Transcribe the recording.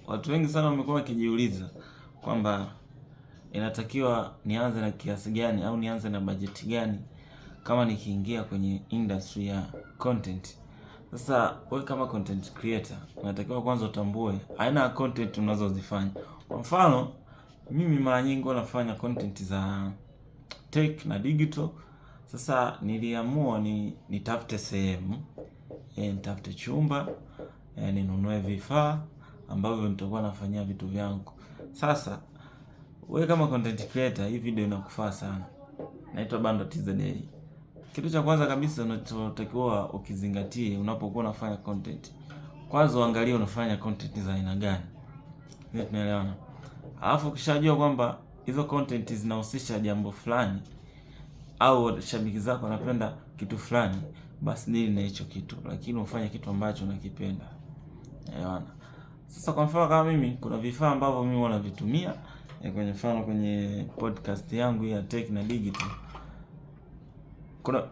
Watu wengi sana wamekuwa wakijiuliza kwamba inatakiwa nianze na kiasi gani au nianze na bajeti gani kama nikiingia kwenye industry ya content. Sasa wewe kama content creator unatakiwa kwanza utambue aina ya content unazozifanya. Kwa mfano, mimi mara nyingi nafanya content za tech na digital. Sasa niliamua nitafute sehemu, nitafute chumba, ninunue vifaa ambavyo nitakuwa nafanyia vitu vyangu. Sasa wewe kama content creator, hii video inakufaa sana. Naitwa Bando TZA. Kitu cha kwanza kabisa unachotakiwa ukizingatie unapokuwa unafanya content, kwanza uangalie unafanya content za aina gani. Tunaelewana? Alafu ukishajua kwamba hizo content zinahusisha jambo fulani au shabiki zako wanapenda kitu fulani, basi dili na hicho kitu, lakini ufanye kitu ambacho unakipenda. Unaelewana? Sasa kwa mfano kama mimi, kuna vifaa ambavyo mimi wanavitumia kwenye mfano kwenye podcast yangu ya tech na digital. Kuna